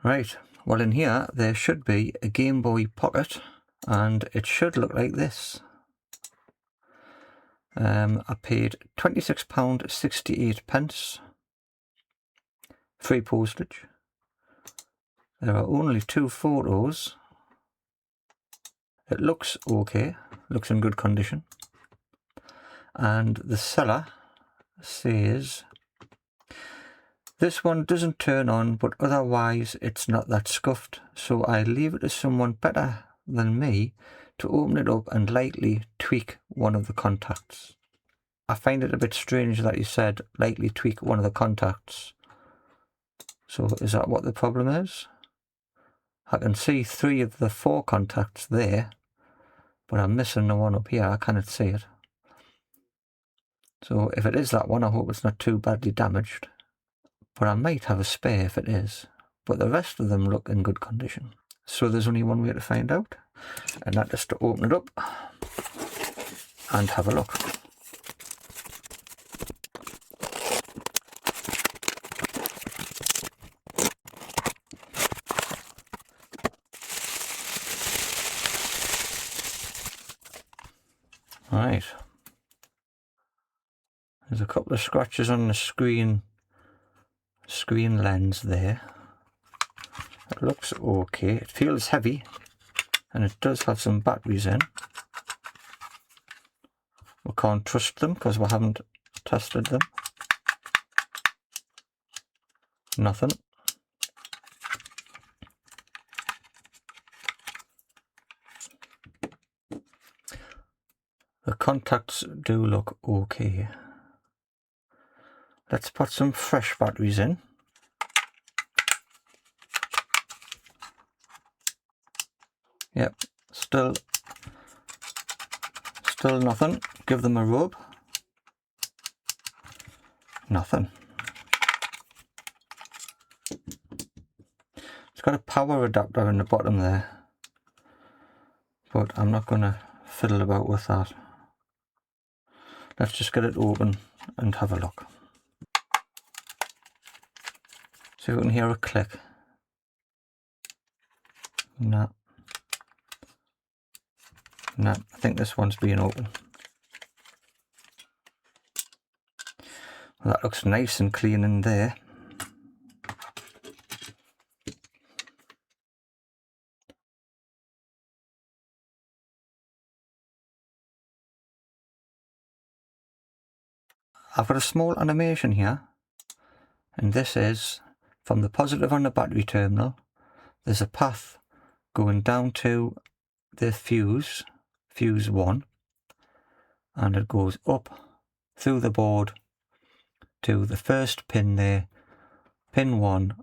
Right, well in here there should be a Game Boy Pocket and it should look like this. I paid £26.68, free postage. There are only 2 photos. It looks okay, looks in good condition. And the seller says this one doesn't turn on, but otherwise it's not that scuffed, so I leave it to someone better than me to open it up and lightly tweak one of the contacts. I find it a bit strange that you said lightly tweak one of the contacts. So is that what the problem is? I can see 3 of the 4 contacts there, but I'm missing the one up here. I cannot see it. So if it is that one, I hope it's not too badly damaged. But I might have a spare if it is. But the rest of them look in good condition. So there's only one way to find out, and that is to open it up and have a look. Right. There's a couple of scratches on the screen lens there. It looks okay. It feels heavy and it does have some batteries in. We can't trust them because we haven't tested them. Nothing. The contacts do look okay. Let's put some fresh batteries in. Yep, still nothing. Give them a rub. Nothing. It's got a power adapter in the bottom there, but I'm not going to fiddle about with that. Let's just get it open and have a look. See if we can hear a click. No. No, I think this one's being open. Well, that looks nice and clean in there. I've got a small animation here, and this is from the positive on the battery terminal. There's a path going down to the fuse 1, and it goes up through the board to the first pin there, pin 1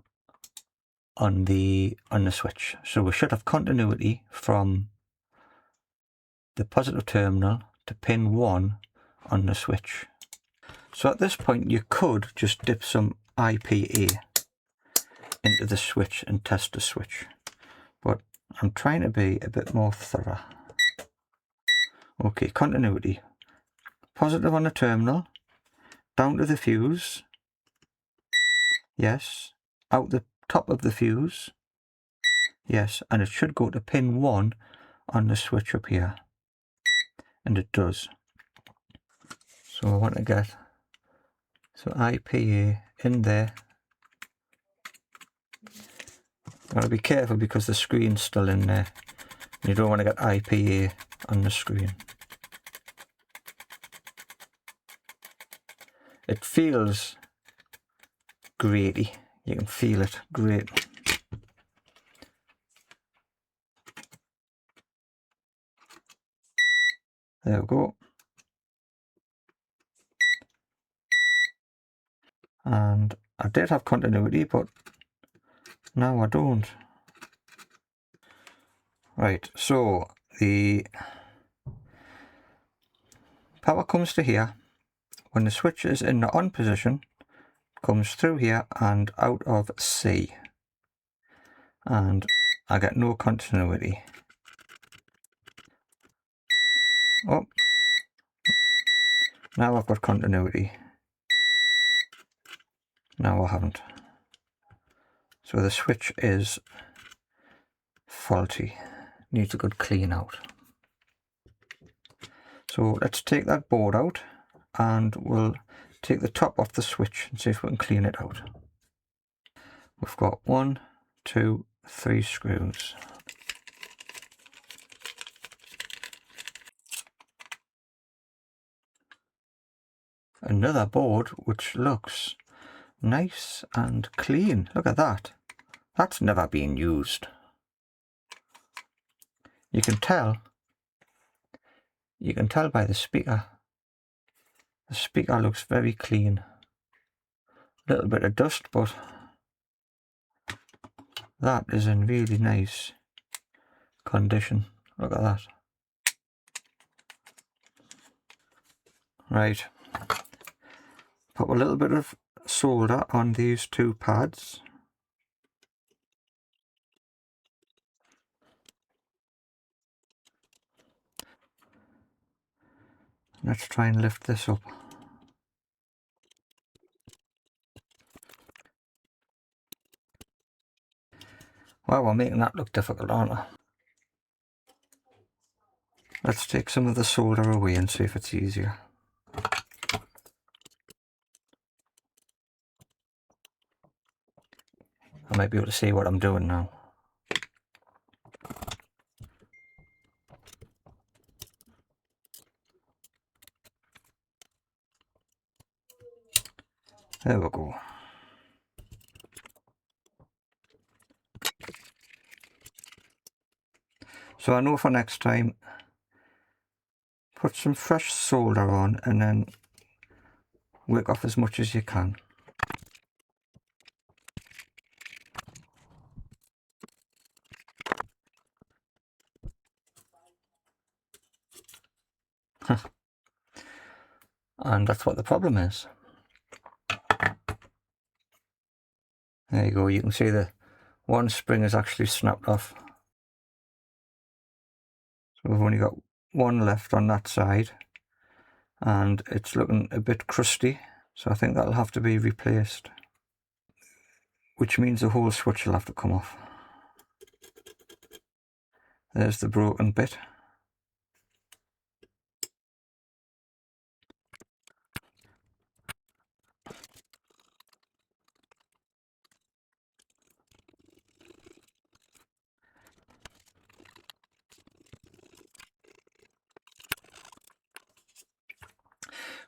on the switch. So we should have continuity from the positive terminal to pin 1 on the switch. So at this point you could just dip some IPA into the switch and test the switch, but I'm trying to be a bit more thorough. Okay, continuity. Positive on the terminal, down to the fuse, yes, out the top of the fuse, yes, and it should go to pin 1 on the switch up here, and it does. So I want to get IPA in there. Got to be careful because the screen's still in there. You don't want to get IPA on the screen. It feels graty. You can feel it grate. There we go. And I did have continuity, but now I don't. Right, so the power comes to here. When the switch is in the on position, comes through here and out of C. And I get no continuity. Oh, now I've got continuity. Now I haven't. So the switch is faulty, needs a good clean out. So let's take that board out and we'll take the top off the switch and see if we can clean it out. We've got 1, 2, 3 screws. Another board which looks nice and clean. Look at that. That's never been used. You can tell by the speaker. The speaker looks very clean. A little bit of dust, but that is in really nice condition. Look at that. Right. Put a little bit of solder on these 2 pads. Let's try and lift this up. Well, we're making that look difficult, aren't we? Let's take some of the solder away and see if it's easier. I might be able to see what I'm doing now. There we go. So I know for next time, put some fresh solder on and then work off as much as you can. And that's what the problem is. There you go, you can see the one spring is actually snapped off. So we've only got one left on that side and it's looking a bit crusty, so I think that'll have to be replaced, which means the whole switch will have to come off. There's the broken bit.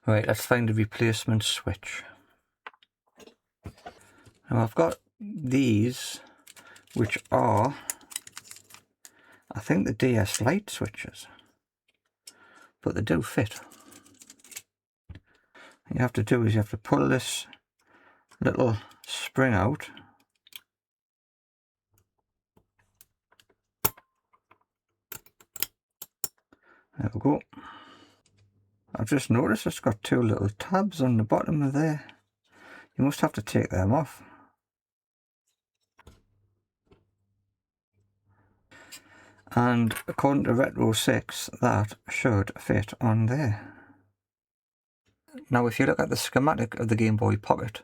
Right, let's find a replacement switch. Now I've got these, which are, I think, the DS Lite switches, but they do fit. What you have to do is you have to pull this little spring out. There we go. I've just noticed it's got 2 little tabs on the bottom of there. You must have to take them off. And according to Retro 6, that should fit on there. Now if you look at the schematic of the Game Boy Pocket,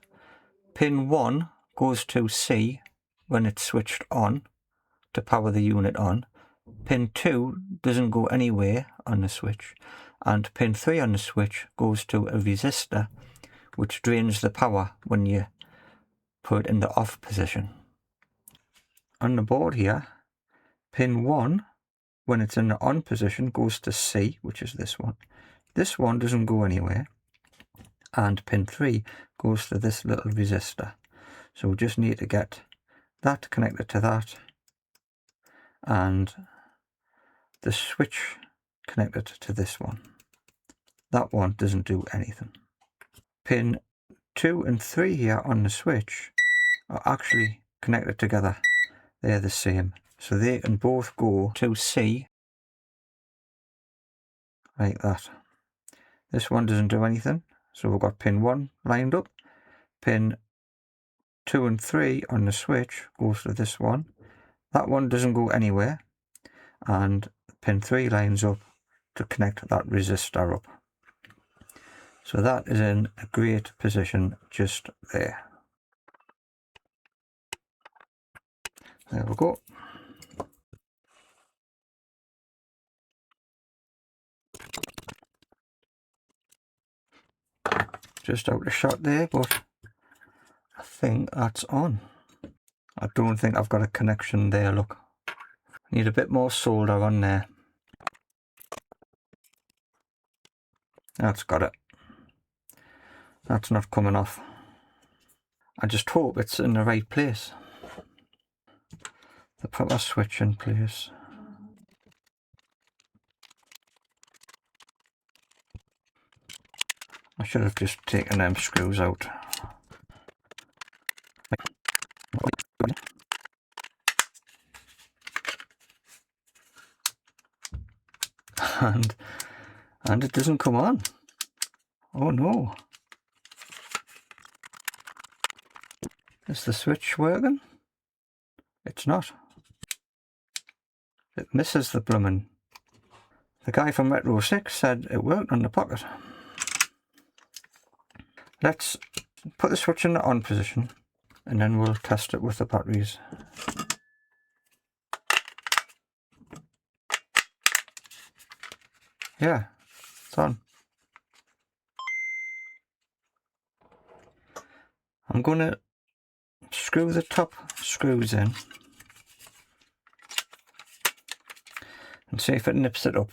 pin 1 goes to C when it's switched on to power the unit on. Pin 2 doesn't go anywhere on the switch, and pin 3 on the switch goes to a resistor which drains the power when you put it in the off position. On the board here, pin 1, when it's in the on position, goes to C, which is this one. This one doesn't go anywhere, and pin 3 goes to this little resistor. So we just need to get that connected to that and the switch connected to this one. That one doesn't do anything. Pin 2 and 3 here on the switch are actually connected together. They're the same, so they can both go to C like that. This one doesn't do anything, so we've got pin 1 lined up. Pin 2 and 3 on the switch goes to this one. That one doesn't go anywhere, and pin 3 lines up to connect that resistor up. So that is in a great position just there. There we go. Just out of shot there, but I think that's on. I don't think I've got a connection there, look. Need a bit more solder on there. That's got it. That's not coming off. I just hope it's in the right place. The proper switch in place. I should have just taken them screws out. And it doesn't come on. Oh no. Is the switch working? It's not. It misses the blooming. The guy from Retro 6 said it worked on the Pocket. Let's put the switch in the on position and then we'll test it with the batteries. Yeah, it's on. I'm going to screw the top screws in and see if it nips it up.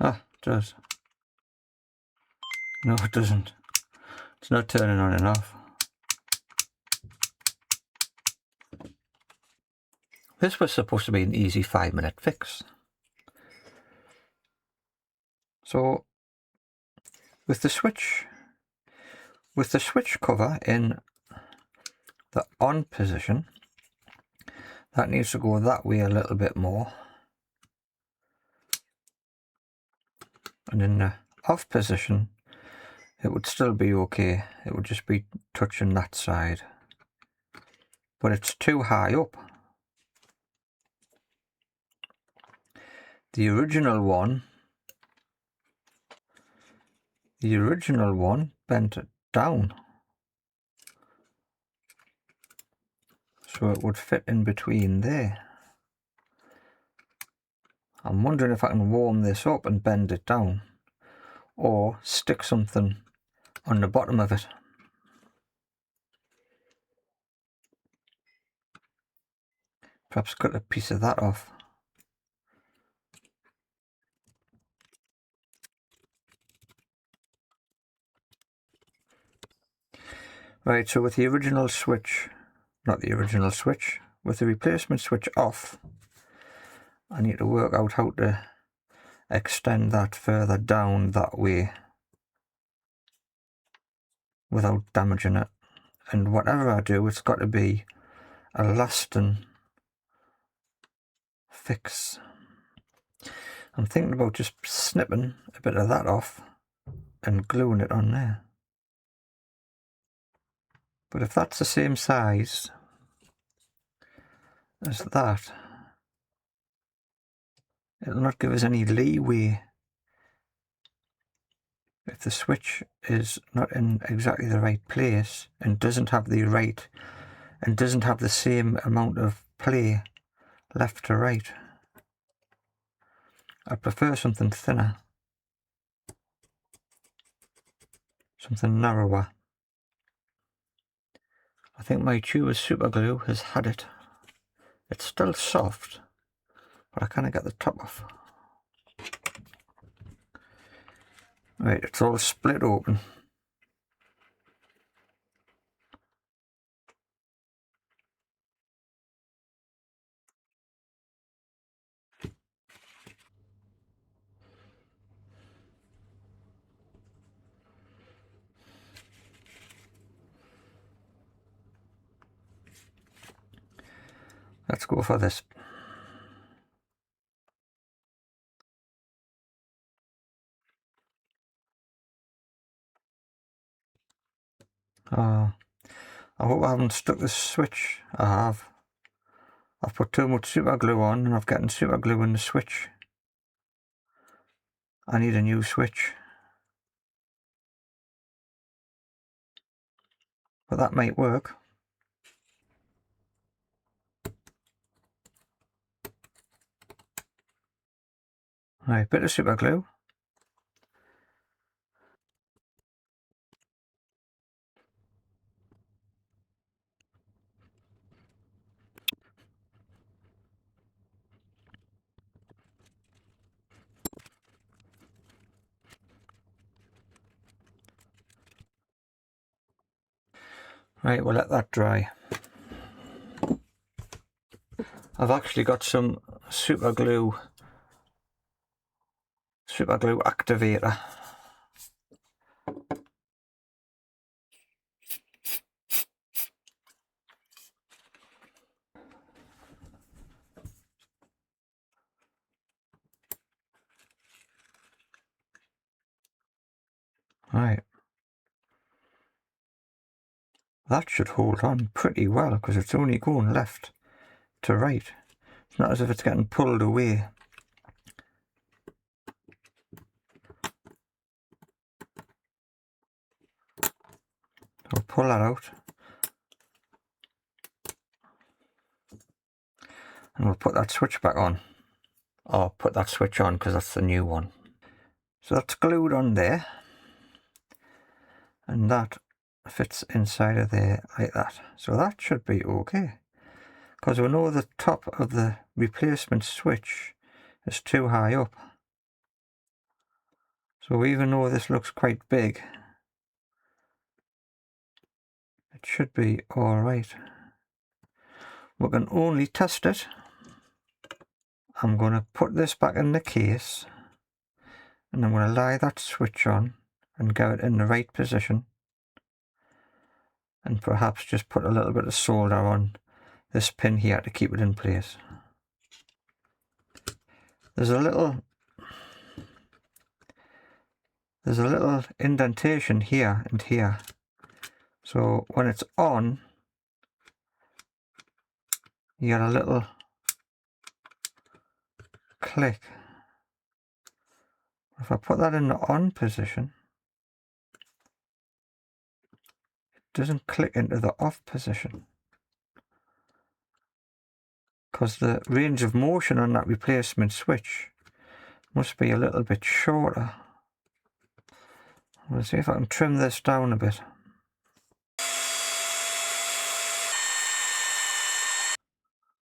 Ah, it does. No, it doesn't. It's not turning on and off. This was supposed to be an easy 5-minute fix. So with the switch cover in the on position, that needs to go that way a little bit more. And in the off position, it would still be okay. It would just be touching that side. But it's too high up. The original one bent it down. So it would fit in between there. I'm wondering if I can warm this up and bend it down, or stick something on the bottom of it. Perhaps cut a piece of that off. Right, so with the original switch, not the original switch, with the replacement switch off, I need to work out how to extend that further down that way without damaging it. And whatever I do, it's got to be a lasting fix. I'm thinking about just snipping a bit of that off and gluing it on there. But if that's the same size as that, it'll not give us any leeway. If the switch is not in exactly the right place and doesn't have the same amount of play left to right, I prefer something thinner, something narrower. I think my Tuber super glue has had it. It's still soft, but I can't get the top off. Right, it's all split open. Let's go for this. I hope I haven't stuck the switch. I have. I've put too much super glue on and I've gotten super glue in the switch. I need a new switch. But that might work. Right, bit of super glue. Right, we'll let that dry. I've actually got some super glue activator. Right. That should hold on pretty well because it's only going left to right. It's not as if it's getting pulled away. We'll pull that out. And we'll put that switch back on. Or put that switch on because that's the new one. So that's glued on there. And that fits inside of there like that. So that should be okay. Because we know the top of the replacement switch is too high up. So even though this looks quite big, it should be alright. We can only test it. I'm going to put this back in the case and I'm going to lie that switch on and get it in the right position, and perhaps just put a little bit of solder on this pin here to keep it in place. There's a little indentation here and here, so when it's on you get a little click. If I put that in the on position, it doesn't click into the off position because the range of motion on that replacement switch must be a little bit shorter. We'll see if I can trim this down a bit.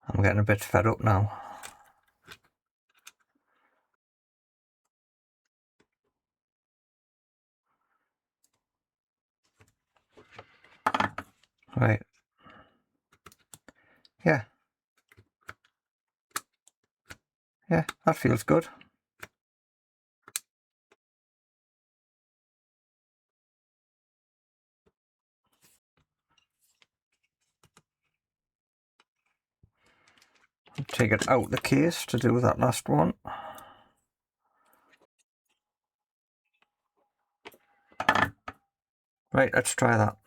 I'm getting a bit fed up now. Right. Yeah, that feels good. Take it out the case to do that last one. Right, let's try that.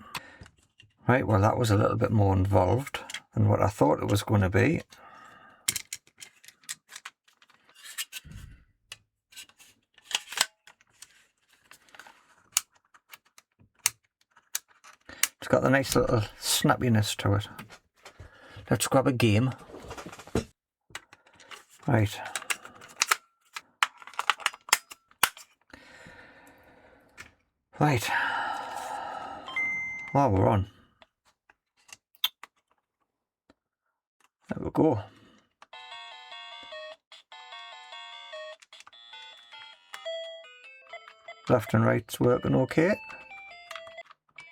Right, well that was a little bit more involved than what I thought it was going to be. It's got a nice little snappiness to it. Let's grab a game. Right. Right. Well, we're on. There we go. Left and right's working okay.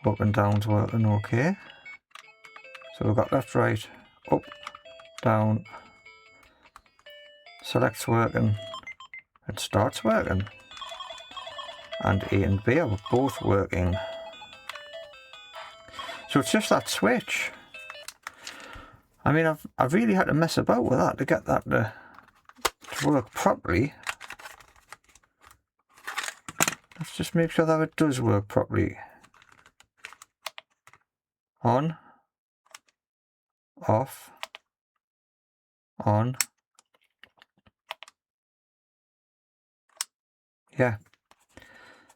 Up and down's working okay. So we've got left, right, up, down. Select's working. It starts working. And A and B are both working. So it's just that switch. I mean, I've really had to mess about with that to get that to work properly. Let's just make sure that it does work properly. On, off, on. Yeah.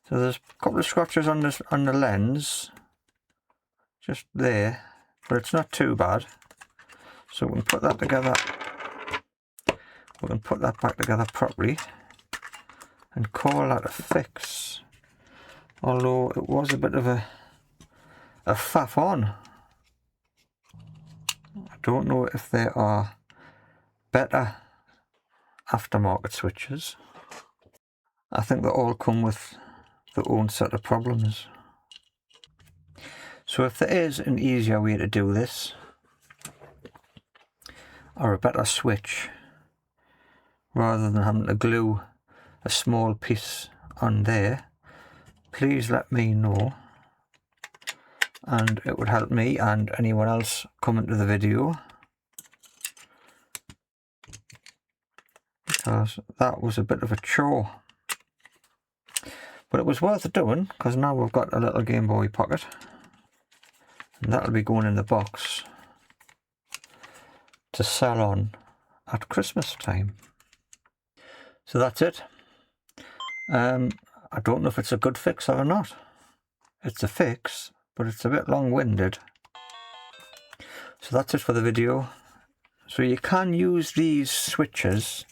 So there's a couple of scratches on the lens, just there, but it's not too bad. So we can put that together. We can put that back together properly. and call that a fix, although it was a bit of a faff on. I don't know if there are better aftermarket switches. I think they all come with their own set of problems. So if there is an easier way to do this, or a better switch, rather than having to glue a small piece on there, please let me know, and it would help me and anyone else coming to the video, because that was a bit of a chore. But it was worth doing, because now we've got a little Game Boy Pocket, and that'll be going in the box to sell on at Christmas time. So that's it. I don't know if it's a good fix or not. It's a fix, but it's a bit long-winded. So that's it for the video. So you can use these switches,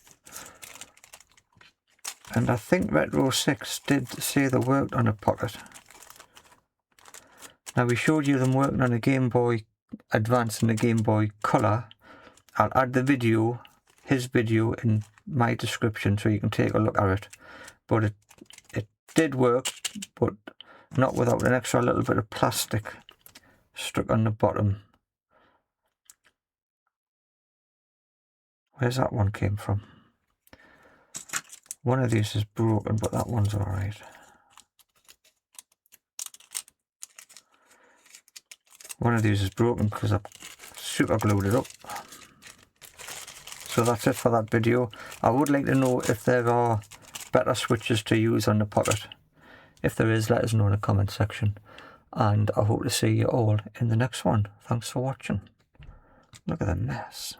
and I think Retro 6 did say they worked on a Pocket. Now we showed you them working on a Game Boy Advance and a Game Boy Color. I'll add the video, his video, in my description so you can take a look at it. But it did work, but not without an extra little bit of plastic stuck on the bottom. Where's that one came from? One of these is broken, but that one's alright. One of these is broken because I've super glued it up. So that's it for that video. I would like to know if there are better switches to use on the Pocket. If there is, let us know in the comment section. And I hope to see you all in the next one. Thanks for watching. Look at the mess.